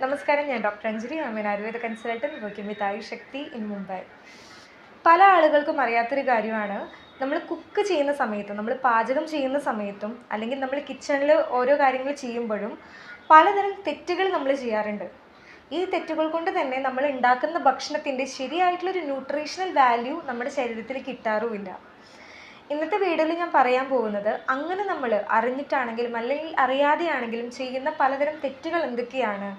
നമസ്കാരം, ഞാൻ doctor Anjali. I N Ayurveda consultant working with Ayush Shakti in Mumbai. പല ആളുകൾക്കും അറിയാത്തൊരു കാര്യമാണ്, നമ്മൾ കുക്ക് ചെയ്യുന്ന സമയത്തും നമ്മൾ പാചകം ചെയ്യുന്ന സമയത്തും അല്ലെങ്കിൽ നമ്മൾ കിച്ചണിൽ ഓരോ കാര്യങ്ങൾ ചെയ്യുമ്പോഴും പലതരം തെറ്റുകൾ നമ്മൾ ചെയ്യാറുണ്ട്. ഈ തെറ്റുകൾ കൊണ്ട് തന്നെ നമ്മൾ ഉണ്ടാക്കുന്ന ഭക്ഷണത്തിൻ്റെ ശരിയായിട്ടുള്ളൊരു ന്യൂട്രീഷണൽ വാല്യൂ നമ്മുടെ ശരീരത്തിൽ കിട്ടാറുമില്ല. ഇന്നത്തെ വീഡിയോയിൽ ഞാൻ പറയാൻ പോകുന്നത്, അങ്ങനെ നമ്മൾ അറിഞ്ഞിട്ടാണെങ്കിലും അല്ലെങ്കിൽ അറിയാതെയാണെങ്കിലും ചെയ്യുന്ന പലതരം തെറ്റുകൾ എന്തൊക്കെയാണ്,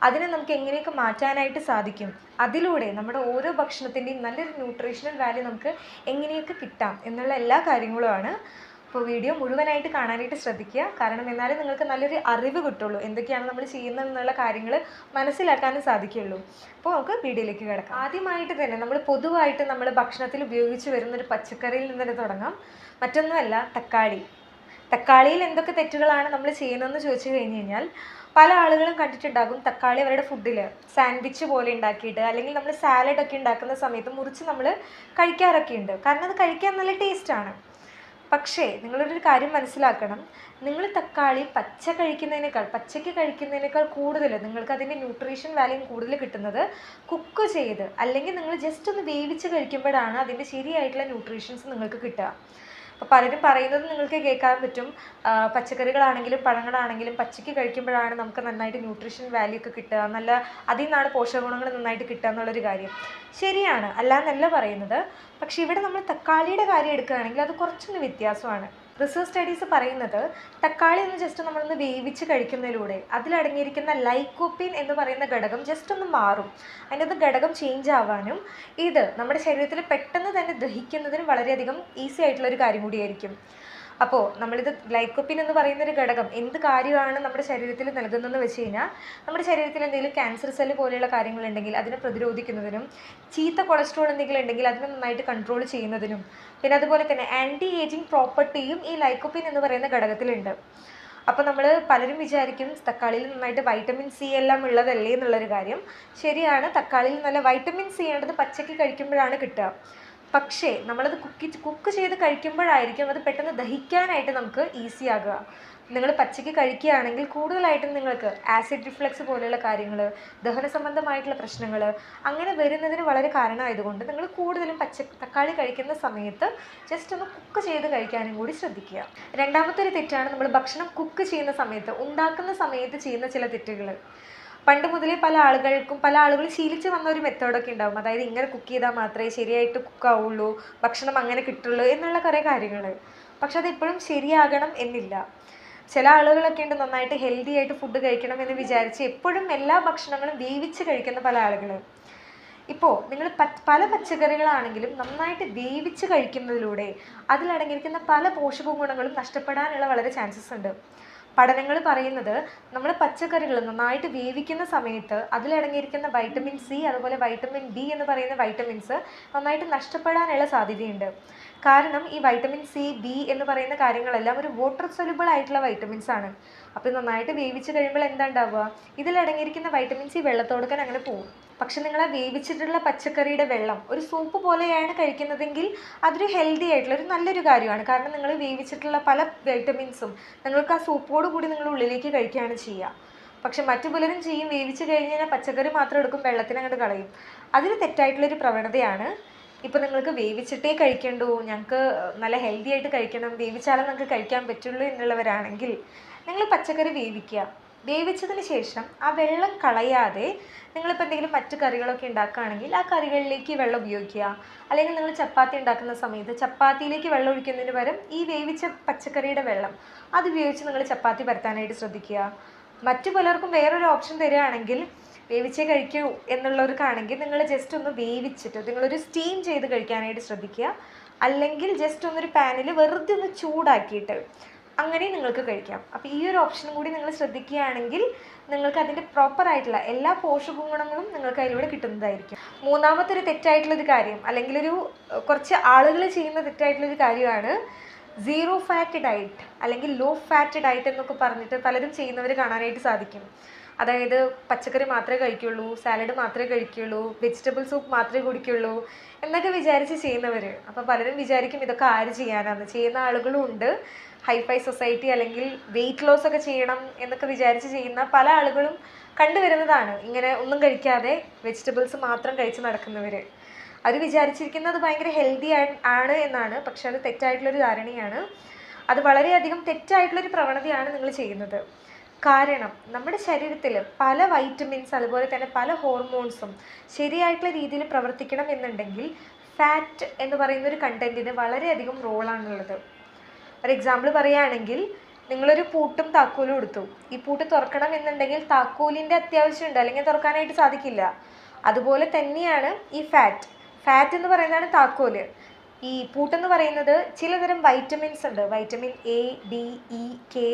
അതിനെ നമുക്ക് എങ്ങനെയൊക്കെ മാറ്റാനായിട്ട് സാധിക്കും, അതിലൂടെ നമ്മുടെ ഓരോ ഭക്ഷണത്തിൻ്റെയും നല്ലൊരു ന്യൂട്രീഷണൽ വാല്യൂ നമുക്ക് എങ്ങനെയൊക്കെ കിട്ടാം എന്നുള്ള എല്ലാ കാര്യങ്ങളുമാണ്. അപ്പോൾ വീഡിയോ മുഴുവനായിട്ട് കാണാനായിട്ട് ശ്രദ്ധിക്കുക. കാരണം എന്നാലും നിങ്ങൾക്ക് നല്ലൊരു അറിവ് കിട്ടുള്ളൂ, എന്തൊക്കെയാണ് നമ്മൾ ചെയ്യുന്നത് എന്നുള്ള കാര്യങ്ങൾ മനസ്സിലാക്കാനും സാധിക്കുള്ളൂ. അപ്പോൾ നമുക്ക് വീഡിയോയിലേക്ക് കിടക്കാം. ആദ്യമായിട്ട് തന്നെ നമ്മൾ പൊതുവായിട്ട് നമ്മൾ ഭക്ഷണത്തിൽ ഉപയോഗിച്ച് വരുന്നൊരു പച്ചക്കറിയിൽ നിന്ന് തന്നെ തുടങ്ങാം. മറ്റൊന്നുമല്ല, തക്കാളി. തക്കാളിയിൽ എന്തൊക്കെ തെറ്റുകളാണ് നമ്മൾ ചെയ്യുന്നതെന്ന് ചോദിച്ചു കഴിഞ്ഞ് കഴിഞ്ഞാൽ, പല ആളുകളും കണ്ടിട്ടുണ്ടാകും തക്കാളി അവരുടെ ഫുഡിൽ സാൻഡ്വിച്ച് പോലെ ഉണ്ടാക്കിയിട്ട് അല്ലെങ്കിൽ നമ്മൾ സാലഡൊക്കെ ഉണ്ടാക്കുന്ന സമയത്ത് മുറിച്ച് നമ്മൾ കഴിക്കാറൊക്കെ ഉണ്ട്. കാരണം അത് കഴിക്കാൻ നല്ല ടേസ്റ്റാണ്. പക്ഷേ നിങ്ങളൊരു കാര്യം മനസ്സിലാക്കണം, നിങ്ങൾ തക്കാളി പച്ചയ്ക്ക് കഴിക്കുന്നതിനേക്കാൾ കൂടുതൽ നിങ്ങൾക്ക് അതിൻ്റെ ന്യൂട്രീഷൻ വാല്യൂ കൂടുതൽ കിട്ടുന്നത് കുക്ക് ചെയ്ത് അല്ലെങ്കിൽ നിങ്ങൾ ജസ്റ്റ് ഒന്ന് വേവിച്ച് കഴിക്കുമ്പോഴാണ് അതിൻ്റെ ശരിയായിട്ടുള്ള ന്യൂട്രീഷൻസ് നിങ്ങൾക്ക് കിട്ടുക. അപ്പോൾ പലരും പറയുന്നത് നിങ്ങൾക്ക് കേൾക്കാൻ പറ്റും, പച്ചക്കറികളാണെങ്കിലും പഴങ്ങളാണെങ്കിലും പച്ചയ്ക്ക് കഴിക്കുമ്പോഴാണ് നമുക്ക് നന്നായിട്ട് ന്യൂട്രീഷൻ വാല്യൂ ഒക്കെ കിട്ടുക, അതിൽ നിന്നാണ് പോഷകഗുണങ്ങൾ നന്നായിട്ട് കിട്ടുക എന്നുള്ളൊരു കാര്യം ശരിയാണ്, അല്ലാന്നല്ല പറയുന്നത്. പക്ഷേ ഇവിടെ നമ്മൾ തക്കാളിയുടെ കാര്യം എടുക്കുകയാണെങ്കിൽ അത് കുറച്ചൊന്ന് വ്യത്യാസമാണ്. റിസർച്ച് സ്റ്റഡീസ് പറയുന്നത്, തക്കാളി ഒന്ന് ജസ്റ്റ് നമ്മളൊന്ന് വേവിച്ച് കഴിക്കുന്നതിലൂടെ അതിലടങ്ങിയിരിക്കുന്ന ലൈക്കോപ്പിൻ എന്ന് പറയുന്ന ഘടകം ജസ്റ്റ് ഒന്ന് മാറും. അതിൻ്റെ ഘടകം ചേഞ്ച് ആവാനും ഇത് നമ്മുടെ ശരീരത്തിൽ പെട്ടെന്ന് തന്നെ ദഹിക്കുന്നതിനും വളരെയധികം ഈസി ആയിട്ടുള്ളൊരു കാര്യം കൂടിയായിരിക്കും. അപ്പോൾ നമ്മളിത് ലൈക്കോപ്പിൻ എന്ന് പറയുന്നൊരു ഘടകം എന്ത് കാര്യമാണ് നമ്മുടെ ശരീരത്തിൽ നൽകുന്നതെന്ന് വെച്ച് കഴിഞ്ഞാൽ, നമ്മുടെ ശരീരത്തിൽ എന്തെങ്കിലും ക്യാൻസർ സെല്ല് പോലെയുള്ള കാര്യങ്ങളുണ്ടെങ്കിൽ അതിനെ പ്രതിരോധിക്കുന്നതിനും, ചീത്ത കൊളസ്ട്രോൾ എന്തെങ്കിലും ഉണ്ടെങ്കിൽ അതിനെ നന്നായിട്ട് കൺട്രോൾ ചെയ്യുന്നതിനും, പിന്നെ അതുപോലെ തന്നെ ആൻറ്റി ഏജിങ് പ്രോപ്പർട്ടിയും ഈ ലൈക്കോപ്പിൻ എന്ന് പറയുന്ന ഘടകത്തിലുണ്ട്. അപ്പോൾ നമ്മൾ പലരും വിചാരിക്കും തക്കാളിയിൽ നന്നായിട്ട് വൈറ്റമിൻ സി എല്ലാം ഉള്ളതല്ലേ എന്നുള്ളൊരു കാര്യം. ശരിയാണ്, തക്കാളിയിൽ നല്ല വൈറ്റമിൻ സി ഉള്ളത് പച്ചയ്ക്ക് കഴിക്കുമ്പോഴാണ് കിട്ടുക. പക്ഷേ നമ്മളത് കുക്ക് ചെയ്ത് കഴിക്കുമ്പോഴായിരിക്കും അത് പെട്ടെന്ന് ദഹിക്കാനായിട്ട് നമുക്ക് ഈസി ആകുക. നിങ്ങൾ പച്ചയ്ക്ക് കഴിക്കുകയാണെങ്കിൽ കൂടുതലായിട്ടും നിങ്ങൾക്ക് ആസിഡ് റിഫ്ലക്സ് പോലെയുള്ള കാര്യങ്ങൾ, ദഹന സംബന്ധമായിട്ടുള്ള പ്രശ്നങ്ങൾ അങ്ങനെ വരുന്നതിന് വളരെ കാരണമായതുകൊണ്ട് നിങ്ങൾ കൂടുതലും തക്കാളി കഴിക്കുന്ന സമയത്ത് ജസ്റ്റ് ഒന്ന് കുക്ക് ചെയ്ത് കഴിക്കാനും കൂടി ശ്രദ്ധിക്കുക. രണ്ടാമത്തെ ഒരു തെറ്റാണ്, നമ്മൾ ഭക്ഷണം കുക്ക് ചെയ്യുന്ന സമയത്ത് ഉണ്ടാക്കുന്ന സമയത്ത് ചെയ്യുന്ന ചില തെറ്റുകൾ. പണ്ട് മുതലേ പല ആളുകളും ശീലിച്ച് വന്ന ഒരു മെത്തേഡൊക്കെ ഉണ്ടാവും. അതായത് ഇങ്ങനെ കുക്ക് ചെയ്താൽ മാത്രമേ ശരിയായിട്ട് കുക്കാവുള്ളൂ, ഭക്ഷണം അങ്ങനെ കിട്ടുള്ളൂ എന്നുള്ള കുറേ കാര്യങ്ങൾ. പക്ഷെ അതിപ്പോഴും ശരിയാകണം എന്നില്ല. ചില ആളുകളൊക്കെ ഉണ്ട് നന്നായിട്ട് ഹെൽത്തി ആയിട്ട് ഫുഡ് കഴിക്കണം എന്ന് വിചാരിച്ച് എപ്പോഴും എല്ലാ ഭക്ഷണങ്ങളും വേവിച്ച് കഴിക്കുന്ന പല ആളുകൾ. ഇപ്പോൾ നിങ്ങൾ പല പച്ചക്കറികളാണെങ്കിലും നന്നായിട്ട് വേവിച്ച് കഴിക്കുന്നതിലൂടെ അതിലടങ്ങിയിരിക്കുന്ന പല പോഷക ഗുണങ്ങളും നഷ്ടപ്പെടാനുള്ള വളരെ ചാൻസസ് ഉണ്ട്. പഠനങ്ങൾ പറയുന്നത്, നമ്മൾ പച്ചക്കറികൾ നന്നായിട്ട് വേവിക്കുന്ന സമയത്ത് അതിലടങ്ങിയിരിക്കുന്ന വൈറ്റമിൻ സി അതുപോലെ വൈറ്റമിൻ ബി എന്ന് പറയുന്ന വൈറ്റമിൻസ് നന്നായിട്ട് നഷ്ടപ്പെടാനുള്ള സാധ്യതയുണ്ട്. കാരണം ഈ വൈറ്റമിൻ സി, ബി എന്ന് പറയുന്ന കാര്യങ്ങളെല്ലാം ഒരു വാട്ടർ സൊല്യൂബിൾ ആയിട്ടുള്ള വൈറ്റമിൻസ് ആണ്. അപ്പോൾ നന്നായിട്ട് വേവിച്ച് കഴിയുമ്പോൾ എന്താ ഉണ്ടാവുക, ഇതിലടങ്ങിയിരിക്കുന്ന വൈറ്റമിൻ സി വെള്ളത്തോടൊക്കെ അങ്ങനെ പോകും. പക്ഷെ നിങ്ങൾ ആ വേവിച്ചിട്ടുള്ള പച്ചക്കറിയുടെ വെള്ളം ഒരു സൂപ്പ് പോലെയാണ് കഴിക്കുന്നതെങ്കിൽ അതൊരു ഹെൽത്തി ആയിട്ടുള്ള ഒരു നല്ലൊരു കാര്യമാണ്. കാരണം നിങ്ങൾ വേവിച്ചിട്ടുള്ള പല വൈറ്റമിൻസും നിങ്ങൾക്ക് ആ സൂപ്പോട് കൂടി നിങ്ങൾ ഉള്ളിലേക്ക് കഴിക്കുകയാണ് ചെയ്യുക. പക്ഷെ മറ്റു പലരും ചെയ്യും, വേവിച്ച് കഴിഞ്ഞ് കഴിഞ്ഞാൽ പച്ചക്കറി മാത്രം എടുക്കും, വെള്ളത്തിന് അങ്ങോട്ട് കളയും. അതൊരു തെറ്റായിട്ടുള്ളൊരു പ്രവണതയാണ്. ഇപ്പോൾ നിങ്ങൾക്ക് വേവിച്ചിട്ടേ കഴിക്കണ്ടൂ, ഞങ്ങൾക്ക് നല്ല ഹെൽത്തി ആയിട്ട് കഴിക്കണം, വേവിച്ചാലേ നമുക്ക് കഴിക്കാൻ പറ്റുള്ളൂ എന്നുള്ളവരാണെങ്കിൽ നിങ്ങൾ പച്ചക്കറി വേവിക്കുക. വേവിച്ചതിന് ശേഷം ആ വെള്ളം കളയാതെ നിങ്ങളിപ്പോൾ എന്തെങ്കിലും മറ്റു കറികളൊക്കെ ഉണ്ടാക്കുകയാണെങ്കിൽ ആ കറികളിലേക്ക് വെള്ളം ഉപയോഗിക്കുക. അല്ലെങ്കിൽ നിങ്ങൾ ചപ്പാത്തി ഉണ്ടാക്കുന്ന സമയത്ത് ചപ്പാത്തിയിലേക്ക് വെള്ളം ഒഴിക്കുന്നതിന് പകരം ഈ വേവിച്ച പച്ചക്കറിയുടെ വെള്ളം അത് ഉപയോഗിച്ച് നിങ്ങൾ ചപ്പാത്തി പരത്താനായിട്ട് ശ്രദ്ധിക്കുക. മറ്റു പലർക്കും വേറൊരു ഓപ്ഷൻ തരികയാണെങ്കിൽ, വേവിച്ചേ കഴിക്കൂ എന്നുള്ളവർക്കാണെങ്കിൽ നിങ്ങൾ ജസ്റ്റ് ഒന്ന് വേവിച്ചിട്ട് നിങ്ങളൊരു സ്റ്റീം ചെയ്ത് കഴിക്കാനായിട്ട് ശ്രദ്ധിക്കുക. അല്ലെങ്കിൽ ജസ്റ്റ് ഒന്നൊരു പാനിൽ വെറുതെ ഒന്ന് ചൂടാക്കിയിട്ട് അങ്ങനെ നിങ്ങൾക്ക് കഴിക്കാം. അപ്പോൾ ഈ ഒരു ഓപ്ഷനും കൂടി നിങ്ങൾ ശ്രദ്ധിക്കുകയാണെങ്കിൽ നിങ്ങൾക്ക് അതിൻ്റെ പ്രോപ്പറായിട്ടുള്ള എല്ലാ പോഷക ഗുണങ്ങളും നിങ്ങൾക്ക് അതിലൂടെ കിട്ടുന്നതായിരിക്കും. മൂന്നാമത്തെ ഒരു തെറ്റായിട്ടുള്ളൊരു കാര്യം, അല്ലെങ്കിൽ കുറച്ച് ആളുകൾ ചെയ്യുന്ന തെറ്റായിട്ടുള്ളൊരു കാര്യമാണ് സീറോ ഫാറ്റ് ഡയറ്റ് അല്ലെങ്കിൽ ലോ ഫാറ്റ് ഡയറ്റ് എന്നൊക്കെ പറഞ്ഞിട്ട് പലരും ചെയ്യുന്നവർ കാണാനായിട്ട് സാധിക്കും. അതായത് പച്ചക്കറി മാത്രമേ കഴിക്കുള്ളൂ, സാലഡ് മാത്രമേ കഴിക്കുള്ളൂ, വെജിറ്റബിൾ സൂപ്പ് മാത്രമേ കുടിക്കുള്ളൂ എന്നൊക്കെ വിചാരിച്ച് ചെയ്യുന്നവർ. അപ്പോൾ പലരും വിചാരിക്കും ഇതൊക്കെ ആര് ചെയ്യാനാണെന്ന്. ചെയ്യുന്ന ആളുകളും ഉണ്ട്. ഹൈഫൈ സൊസൈറ്റി അല്ലെങ്കിൽ വെയിറ്റ് ലോസ് ഒക്കെ ചെയ്യണം എന്നൊക്കെ വിചാരിച്ച് ചെയ്യുന്ന പല ആളുകളും കണ്ടുവരുന്നതാണ്. ഇങ്ങനെ ഒന്നും കഴിക്കാതെ വെജിറ്റബിൾസ് മാത്രം കഴിച്ച് നടക്കുന്നവർ. അവർ വിചാരിച്ചിരിക്കുന്നത് ഭയങ്കര ഹെൽത്തി ആണ് എന്നാണ്. പക്ഷെ അത് തെറ്റായിട്ടുള്ളൊരു ധാരണയാണ്. അത് വളരെയധികം തെറ്റായിട്ടുള്ളൊരു പ്രവണതയാണ് നിങ്ങൾ ചെയ്യുന്നത്. കാരണം നമ്മുടെ ശരീരത്തിൽ പല വൈറ്റമിൻസ് അതുപോലെ തന്നെ പല ഹോർമോൺസും ശരിയായിട്ടുള്ള രീതിയിൽ പ്രവർത്തിക്കണം എന്നുണ്ടെങ്കിൽ ഫാറ്റ് എന്ന് പറയുന്നൊരു കണ്ടൻറ്റിന് വളരെയധികം റോളാണുള്ളത്. ഒരു എക്സാമ്പിൾ പറയുകയാണെങ്കിൽ, നിങ്ങളൊരു പൂട്ടും താക്കോലും എടുത്തു. ഈ പൂട്ട് തുറക്കണം എന്നുണ്ടെങ്കിൽ താക്കോലിൻ്റെ അത്യാവശ്യമുണ്ട്, അല്ലെങ്കിൽ തുറക്കാനായിട്ട് സാധിക്കില്ല. അതുപോലെ തന്നെയാണ് ഈ ഫാറ്റ് എന്ന് പറയുന്നതാണ് താക്കോല്. ഈ പൂട്ടെന്ന് പറയുന്നത് ചിലതരം വൈറ്റമിൻസ് ഉണ്ട്. Vitamin A, D, E, K.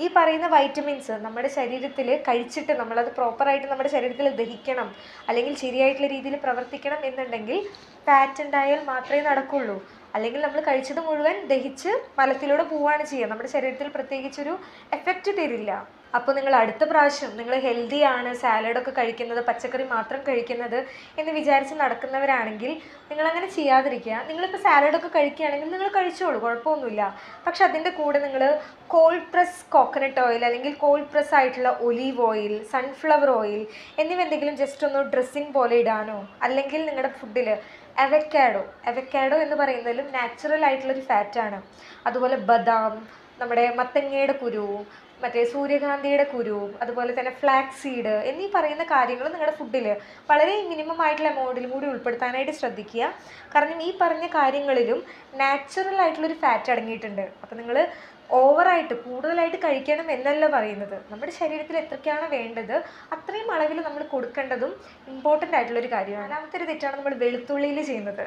ഈ പറയുന്ന വൈറ്റമിൻസ് നമ്മുടെ ശരീരത്തിൽ കഴിച്ചിട്ട് നമ്മളത് പ്രോപ്പറായിട്ട് നമ്മുടെ ശരീരത്തിൽ ദഹിക്കണം, അല്ലെങ്കിൽ ശരിയായിട്ടുള്ള രീതിയിൽ പ്രവർത്തിക്കണം എന്നുണ്ടെങ്കിൽ ഫാറ്റ് ഉണ്ടായാൽ മാത്രമേ നടക്കുള്ളൂ. അല്ലെങ്കിൽ നമ്മൾ കഴിച്ചത് മുഴുവൻ ദഹിച്ച് മലത്തിലൂടെ പോവുകയാണ് ചെയ്യുക. നമ്മുടെ ശരീരത്തിൽ പ്രത്യേകിച്ചൊരു എഫക്റ്റ് തരില്ല. അപ്പോൾ നിങ്ങൾ അടുത്ത പ്രാവശ്യം നിങ്ങൾ ഹെൽത്തിയാണ്, സാലഡൊക്കെ കഴിക്കുന്നത്, പച്ചക്കറി മാത്രം കഴിക്കുന്നത് എന്ന് വിചാരിച്ച് നടക്കുന്നവരാണെങ്കിൽ നിങ്ങളങ്ങനെ ചെയ്യാതിരിക്കുക. നിങ്ങളിപ്പോൾ സാലഡൊക്കെ കഴിക്കുകയാണെങ്കിൽ നിങ്ങൾ കഴിച്ചോളൂ, കുഴപ്പമൊന്നുമില്ല. പക്ഷെ അതിൻ്റെ കൂടെ നിങ്ങൾ കോൾഡ് പ്രസ് കോക്കനട്ട് ഓയിൽ അല്ലെങ്കിൽ കോൾഡ് പ്രസ് ആയിട്ടുള്ള ഒലീവ് ഓയിൽ, സൺഫ്ലവർ ഓയിൽ എന്നിവ എന്തെങ്കിലും ജസ്റ്റ് ഒന്ന് ഡ്രസ്സിങ് പോലെ ഇടാനോ, അല്ലെങ്കിൽ നിങ്ങളുടെ ഫുഡിൽ അവക്കാഡോ എന്ന് പറയുന്നതിലും നാച്ചുറൽ ആയിട്ടുള്ളൊരു ഫാറ്റാണ്. അതുപോലെ ബദാം, നമ്മുടെ മത്തങ്ങയുടെ കുരു, മറ്റേ സൂര്യകാന്തിയുടെ കുരു, അതുപോലെ തന്നെ ഫ്ലാക്സ് സീഡ് എന്നീ പറയുന്ന കാര്യങ്ങൾ നിങ്ങളുടെ ഫുഡിൽ വളരെ മിനിമം ആയിട്ടുള്ള എമൗണ്ടിലും കൂടി ഉൾപ്പെടുത്താനായിട്ട് ശ്രദ്ധിക്കുക. കാരണം ഈ പറഞ്ഞ കാര്യങ്ങളിലും നാച്ചുറൽ ആയിട്ടുള്ളൊരു ഫാറ്റ് അടങ്ങിയിട്ടുണ്ട്. അപ്പോൾ നിങ്ങൾ ഓവറായിട്ട് കൂടുതലായിട്ട് കഴിക്കണം എന്നല്ല പറയുന്നത്. നമ്മുടെ ശരീരത്തിൽ എത്രയ്ക്കാണ് വേണ്ടത് അത്രയും അളവിൽ നമ്മൾ കൊടുക്കേണ്ടതും ഇമ്പോർട്ടൻ്റ് ആയിട്ടുള്ളൊരു കാര്യമാണ്. രണ്ടാമത്തെ ഒരു തെറ്റാണ് നമ്മൾ വെളുത്തുള്ളിയിൽ ചെയ്യുന്നത്.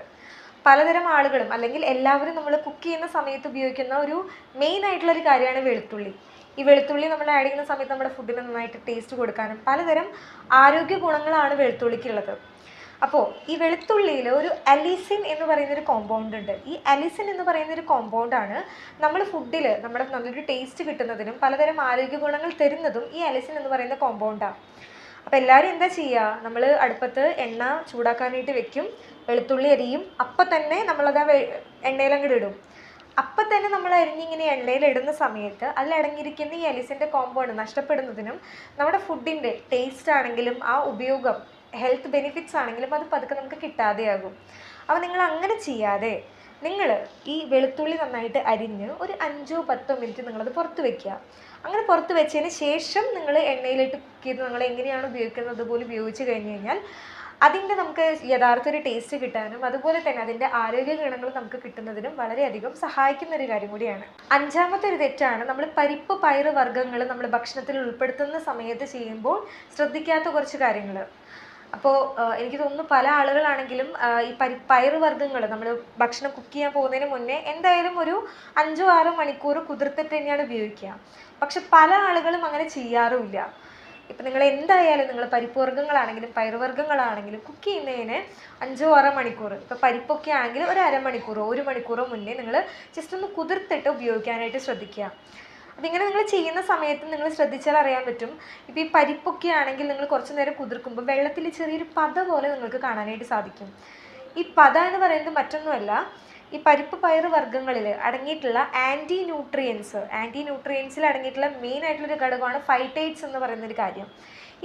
പലതരം ആളുകളും അല്ലെങ്കിൽ എല്ലാവരും നമ്മൾ കുക്ക് ചെയ്യുന്ന സമയത്ത് ഉപയോഗിക്കുന്ന ഒരു മെയിൻ ആയിട്ടുള്ളൊരു കാര്യമാണ് വെളുത്തുള്ളി. ഈ വെളുത്തുള്ളി നമ്മൾ ആഡ് ചെയ്യുന്ന സമയത്ത് നമ്മുടെ ഫുഡിന് നന്നായിട്ട് ടേസ്റ്റ് കൊടുക്കാനും പലതരം ആരോഗ്യ ഗുണങ്ങളാണ് വെളുത്തുള്ളിക്കുള്ളത്. അപ്പോൾ ഈ വെളുത്തുള്ളിയിൽ ഒരു അലിസിൻ എന്ന് പറയുന്നൊരു കോമ്പൗണ്ട് ഉണ്ട്. ഈ അലിസിൻ എന്ന് പറയുന്നൊരു കോമ്പൗണ്ടാണ് നമ്മൾ ഫുഡിൽ നമ്മുടെ നല്ലൊരു ടേസ്റ്റ് കിട്ടുന്നതിനും പലതരം ആരോഗ്യ ഗുണങ്ങൾ തരുന്നതും ഈ അലിസിൻ എന്ന് പറയുന്ന കോമ്പൗണ്ടാണ്. അപ്പോൾ എല്ലാവരും എന്താ ചെയ്യുക, നമ്മൾ അടുപ്പത്ത് എണ്ണ ചൂടാക്കാനായിട്ട് വെക്കും, വെളുത്തുള്ളി അരിയും, അപ്പം തന്നെ നമ്മളത് എണ്ണയിലങ്ങോട്ട് ഇടും. അപ്പം തന്നെ നമ്മൾ അരിഞ്ഞിങ്ങനെ എണ്ണയിൽ ഇടുന്ന സമയത്ത് അതിലടങ്ങിയിരിക്കുന്ന ഈ അലിസിൻ്റെ കോമ്പൗണ്ട് നഷ്ടപ്പെടുന്നതിനും നമ്മുടെ ഫുഡിൻ്റെ ടേസ്റ്റ് ആണെങ്കിലും ആ ഉപയോഗം ഹെൽത്ത് ബെനിഫിറ്റ്സ് ആണെങ്കിലും അത് പതുക്കെ നമുക്ക് കിട്ടാതെയാകും. അപ്പോൾ നിങ്ങൾ അങ്ങനെ ചെയ്യാതെ നിങ്ങൾ ഈ വെളുത്തുള്ളി നന്നായിട്ട് അരിഞ്ഞ് ഒരു 5-10 മിനിറ്റ് നിങ്ങളത് പുറത്ത് വയ്ക്കുക. അങ്ങനെ പുറത്ത് വെച്ചതിന് ശേഷം നിങ്ങൾ എണ്ണയിലിട്ട് കുക്ക് ചെയ്ത് നിങ്ങൾ എങ്ങനെയാണ് ഉപയോഗിക്കുന്നത് അതുപോലെ ഉപയോഗിച്ച് കഴിഞ്ഞ് കഴിഞ്ഞാൽ അതിൻ്റെ നമുക്ക് യഥാർത്ഥ ഒരു ടേസ്റ്റ് കിട്ടാനും അതുപോലെ തന്നെ അതിൻ്റെ ആരോഗ്യ ഗുണങ്ങൾ നമുക്ക് കിട്ടുന്നതിനും വളരെയധികം സഹായിക്കുന്ന ഒരു കാര്യം കൂടിയാണ്. അഞ്ചാമത്തെ ഒരു തെറ്റാണ് നമ്മൾ പരിപ്പ് പയറ് വർഗ്ഗങ്ങൾ നമ്മൾ ഭക്ഷണത്തിൽ ഉൾപ്പെടുത്തുന്ന സമയത്ത് ചെയ്യുമ്പോൾ ശ്രദ്ധിക്കാത്ത കുറച്ച് കാര്യങ്ങൾ. അപ്പോൾ എനിക്ക് തോന്നുന്നു പല ആളുകളാണെങ്കിലും ഈ പയറ് വർഗ്ഗങ്ങൾ നമ്മൾ ഭക്ഷണം കുക്ക് ചെയ്യാൻ പോകുന്നതിന് മുന്നേ എന്തായാലും ഒരു 5-6 മണിക്കൂർ കുതിർത്തിട്ട് തന്നെയാണ് ഉപയോഗിക്കുക. പക്ഷെ പല ആളുകളും അങ്ങനെ ചെയ്യാറുമില്ല. ഇപ്പം നിങ്ങൾ എന്തായാലും നിങ്ങൾ പരിപ്പ് വർഗ്ഗങ്ങളാണെങ്കിലും പയറുവർഗ്ഗങ്ങളാണെങ്കിലും കുക്ക് ചെയ്യുന്നതിന് 5-6 മണിക്കൂർ, ഇപ്പോൾ പരിപ്പൊക്കെ ആണെങ്കിൽ ഒരു അരമണിക്കൂറോ 1 മണിക്കൂറോ മുന്നേ നിങ്ങൾ ജസ്റ്റ് ഒന്ന് കുതിർത്തിട്ട് ഉപയോഗിക്കാനായിട്ട് ശ്രദ്ധിക്കുക. അതിങ്ങനെ നിങ്ങൾ ചെയ്യുന്ന സമയത്ത് നിങ്ങൾ ശ്രദ്ധിച്ചാൽ അറിയാൻ പറ്റും. ഇപ്പോൾ ഈ പരിപ്പൊക്കെ ആണെങ്കിൽ നിങ്ങൾ കുറച്ച് നേരം കുതിർക്കുമ്പോൾ വെള്ളത്തിൽ ചെറിയൊരു പത പോലെ നിങ്ങൾക്ക് കാണാനായിട്ട് സാധിക്കും. ഈ പത എന്ന് പറയുന്നത് മറ്റൊന്നുമല്ല, ഈ പരിപ്പ് പയറ് വർഗ്ഗങ്ങളിൽ അടങ്ങിയിട്ടുള്ള ആൻറ്റി ന്യൂട്രിയൻസിൽ അടങ്ങിയിട്ടുള്ള മെയിൻ ആയിട്ടുള്ളൊരു ഘടകമാണ് ഫൈറ്റേറ്റ്സ് എന്ന് പറയുന്നൊരു കാര്യം.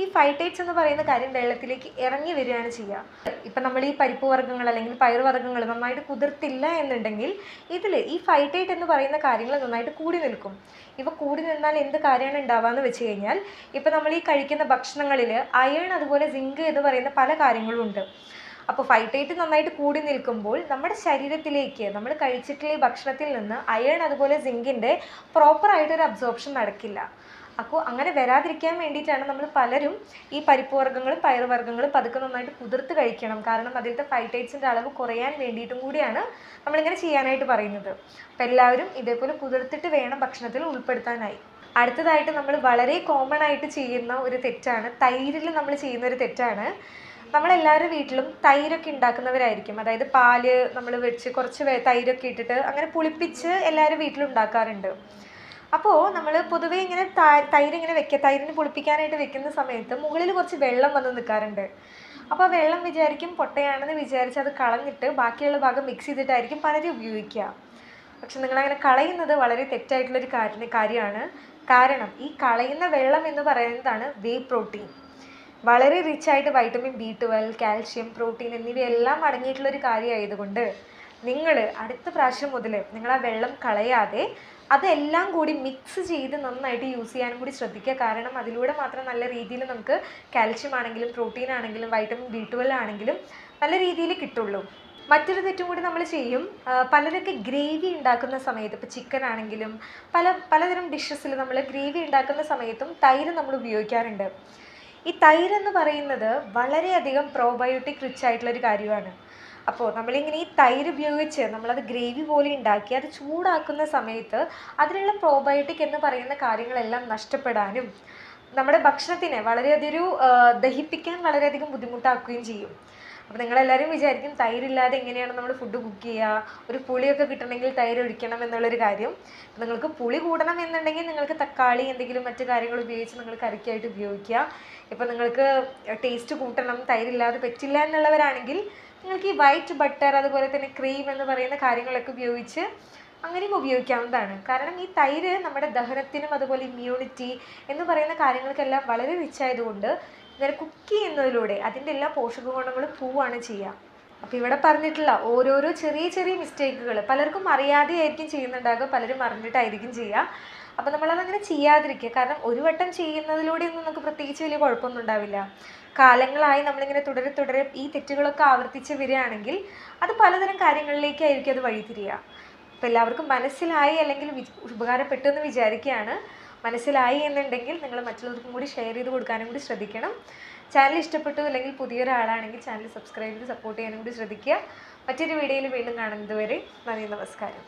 ഈ ഫൈറ്റേറ്റ്സ് എന്ന് പറയുന്ന കാര്യം വെള്ളത്തിലേക്ക് ഇറങ്ങി വരികയാണ് ചെയ്യുക. ഇപ്പം നമ്മൾ ഈ പരിപ്പ് വർഗ്ഗങ്ങൾ അല്ലെങ്കിൽ പയറ് വർഗ്ഗങ്ങൾ നന്നായിട്ട് കുതിർത്തില്ല എന്നുണ്ടെങ്കിൽ ഇതിൽ ഈ ഫൈറ്റേറ്റ് എന്ന് പറയുന്ന കാര്യങ്ങൾ നന്നായിട്ട് കൂടി നിൽക്കും. ഇവ കൂടി നിന്നാൽ എന്ത് കാര്യമാണ് ഉണ്ടാവുകയെന്ന് വെച്ച് കഴിഞ്ഞാൽ, ഇപ്പം നമ്മൾ ഈ കഴിക്കുന്ന ഭക്ഷണങ്ങളിൽ അയൺ അതുപോലെ സിങ്ക് എന്ന് പറയുന്ന പല കാര്യങ്ങളും ഉണ്ട്. അപ്പോൾ ഫൈറ്റേറ്റ് നന്നായിട്ട് കൂടി നിൽക്കുമ്പോൾ നമ്മുടെ ശരീരത്തിലേക്ക് നമ്മൾ കഴിച്ചിട്ടുള്ള ഈ ഭക്ഷണത്തിൽ നിന്ന് അയൺ അതുപോലെ സിങ്കിൻ്റെ പ്രോപ്പറായിട്ടൊരു അബ്സോർപ്ഷൻ നടക്കില്ല. അപ്പോൾ അങ്ങനെ വരാതിരിക്കാൻ വേണ്ടിയിട്ടാണ് നമ്മൾ പലരും ഈ പരിപ്പ് വർഗ്ഗങ്ങളും പയറ് വർഗ്ഗങ്ങളും പതുക്കെ നന്നായിട്ട് കുതിർത്ത് കഴിക്കണം. കാരണം അതിലത്തെ ഫൈറ്റേറ്റ്സിൻ്റെ അളവ് കുറയാൻ വേണ്ടിയിട്ടും കൂടിയാണ് നമ്മളിങ്ങനെ ചെയ്യാനായിട്ട് പറയുന്നത്. അപ്പോൾ എല്ലാവരും ഇതേപോലെ കുതിർത്തിട്ട് വേണം ഭക്ഷണത്തിൽ ഉൾപ്പെടുത്താനായി. അടുത്തതായിട്ട് നമ്മൾ വളരെ കോമൺ ആയിട്ട് ചെയ്യുന്ന ഒരു തെറ്റാണ്, തൈരിൽ നമ്മൾ ചെയ്യുന്ന ഒരു തെറ്റാണ്. നമ്മളെല്ലാവരുടെ വീട്ടിലും തൈരൊക്കെ ഉണ്ടാക്കുന്നവരായിരിക്കും. അതായത് പാല് നമ്മൾ വെച്ച് കുറച്ച് തൈരൊക്കെ ഇട്ടിട്ട് അങ്ങനെ പുളിപ്പിച്ച് എല്ലാവരും വീട്ടിലും ഉണ്ടാക്കാറുണ്ട്. അപ്പോൾ നമ്മൾ പൊതുവേ ഇങ്ങനെ തൈരിങ്ങനെ തൈരിന് പുളിപ്പിക്കാനായിട്ട് വെക്കുന്ന സമയത്ത് മുകളിൽ കുറച്ച് വെള്ളം വന്ന് നിൽക്കാറുണ്ട്. അപ്പോൾ ആ വെള്ളം വിചാരിക്കും പൊട്ടയാണെന്ന് വിചാരിച്ച് അത് കളഞ്ഞിട്ട് ബാക്കിയുള്ള ഭാഗം മിക്സ് ചെയ്തിട്ടായിരിക്കും പലരും ഉപയോഗിക്കുക. പക്ഷെ നിങ്ങളങ്ങനെ കളയുന്നത് വളരെ തെറ്റായിട്ടുള്ളൊരു കാര്യമാണ്. കാരണം ഈ കളയുന്ന വെള്ളം എന്ന് പറയുന്നതാണ് വേ പ്രോട്ടീൻ. വളരെ റിച്ച് ആയിട്ട് വൈറ്റമിൻ B12, കാൽഷ്യം, പ്രോട്ടീൻ എന്നിവയെല്ലാം അടങ്ങിയിട്ടുള്ളൊരു കാര്യമായതുകൊണ്ട് നിങ്ങൾ അടുത്ത പ്രാവശ്യം മുതൽ നിങ്ങൾ ആ വെള്ളം കളയാതെ അതെല്ലാം കൂടി മിക്സ് ചെയ്ത് നന്നായിട്ട് യൂസ് ചെയ്യാനും കൂടി ശ്രദ്ധിക്കുക. കാരണം അതിലൂടെ മാത്രം നല്ല രീതിയിൽ നമുക്ക് കാൽഷ്യം ആണെങ്കിലും പ്രോട്ടീൻ ആണെങ്കിലും വൈറ്റമിൻ B12 ആണെങ്കിലും നല്ല രീതിയിൽ കിട്ടുള്ളൂ. മറ്റൊരു തെറ്റും കൂടി നമ്മൾ ചെയ്യും. പലരൊക്കെ ഗ്രേവി ഉണ്ടാക്കുന്ന സമയത്ത്, ഇപ്പോൾ ചിക്കൻ ആണെങ്കിലും പലതരം ഡിഷസിൽ നമ്മൾ ഗ്രേവി ഉണ്ടാക്കുന്ന സമയത്തും തൈര് നമ്മൾ ഉപയോഗിക്കാറുണ്ട്. ഈ തൈര് എന്ന് പറയുന്നത് വളരെയധികം പ്രോബയോട്ടിക് റിച്ച് ആയിട്ടുള്ളൊരു കാര്യമാണ്. അപ്പോൾ നമ്മളിങ്ങനെ ഈ തൈര് ഉപയോഗിച്ച് നമ്മളത് ഗ്രേവി പോലെ ഉണ്ടാക്കി അത് ചൂടാക്കുന്ന സമയത്ത് അതിലുള്ള പ്രോബയോട്ടിക് എന്ന് പറയുന്ന കാര്യങ്ങളെല്ലാം നഷ്ടപ്പെടാനും നമ്മുടെ ഭക്ഷണത്തിനെ വളരെയധികം ദഹിപ്പിക്കാൻ വളരെയധികം ബുദ്ധിമുട്ടാക്കുകയും ചെയ്യും. അപ്പോൾ നിങ്ങളെല്ലാവരും വിചാരിക്കും തൈരില്ലാതെ എങ്ങനെയാണ് നമ്മൾ ഫുഡ് കുക്ക് ചെയ്യുക, ഒരു പുളിയൊക്കെ കിട്ടണമെങ്കിൽ തൈര് ഒഴിക്കണം എന്നുള്ളൊരു കാര്യം. നിങ്ങൾക്ക് പുളി കൂടണം എന്നുണ്ടെങ്കിൽ നിങ്ങൾക്ക് തക്കാളി എന്തെങ്കിലും മറ്റു കാര്യങ്ങൾ ഉപയോഗിച്ച് നിങ്ങൾ കറിക്കായിട്ട് ഉപയോഗിക്കുക. ഇപ്പോൾ നിങ്ങൾക്ക് ടേസ്റ്റ് കൂട്ടണം, തൈരില്ലാതെ പറ്റില്ല എന്നുള്ളവരാണെങ്കിൽ നിങ്ങൾക്ക് ഈ വൈറ്റ് ബട്ടർ അതുപോലെ തന്നെ ക്രീം എന്ന് പറയുന്ന കാര്യങ്ങളൊക്കെ ഉപയോഗിച്ച് അങ്ങനെയും ഉപയോഗിക്കാവുന്നതാണ്. കാരണം ഈ തൈര് നമ്മുടെ ദഹനത്തിനും അതുപോലെ ഇമ്മ്യൂണിറ്റി എന്ന് പറയുന്ന കാര്യങ്ങൾക്കെല്ലാം വളരെ റിച്ച് ആയതുകൊണ്ട് ഇങ്ങനെ കുക്ക് ചെയ്യുന്നതിലൂടെ അതിൻ്റെ എല്ലാ പോഷക ഗുണങ്ങളും പോവുകയാണ് ചെയ്യുക. അപ്പോൾ ഇവിടെ പറഞ്ഞിട്ടുള്ള ഓരോരോ ചെറിയ ചെറിയ മിസ്റ്റേക്കുകൾ പലർക്കും അറിയാതെ ആയിരിക്കും ചെയ്യുന്നുണ്ടാകുക, പലരും അറിഞ്ഞിട്ടായിരിക്കും ചെയ്യുക. അപ്പോൾ നമ്മളതങ്ങനെ ചെയ്യാതിരിക്കുക. കാരണം ഒരു വട്ടം ചെയ്യുന്നതിലൂടെയൊന്നും നമുക്ക് പ്രത്യേകിച്ച് വലിയ കുഴപ്പമൊന്നും ഉണ്ടാവില്ല. കാലങ്ങളായി നമ്മളിങ്ങനെ തുടരെ ഈ തെറ്റുകളൊക്കെ ആവർത്തിച്ച് വരികയാണെങ്കിൽ അത് പലതരം കാര്യങ്ങളിലേക്കായിരിക്കും അത് വഴിതിരിയുക. അപ്പോൾ എല്ലാവർക്കും മനസ്സിലായി അല്ലെങ്കിൽ ഉപകാരപ്പെട്ടു എന്ന് വിചാരിക്കുകയാണ്. മനസ്സിലായി എന്നുണ്ടെങ്കിൽ നിങ്ങൾ മറ്റുള്ളവർക്കും കൂടി ഷെയർ ചെയ്ത് കൊടുക്കാനും കൂടി ശ്രദ്ധിക്കണം. ചാനൽ ഇഷ്ടപ്പെട്ടു അല്ലെങ്കിൽ പുതിയൊരാളാണെങ്കിൽ ചാനൽ സബ്സ്ക്രൈബ് ചെയ്ത് സപ്പോർട്ട് ചെയ്യാനും കൂടി ശ്രദ്ധിക്കുക. മറ്റൊരു വീഡിയോയിൽ വീണ്ടും കാണുന്നത് വരെ നന്ദി, നമസ്കാരം.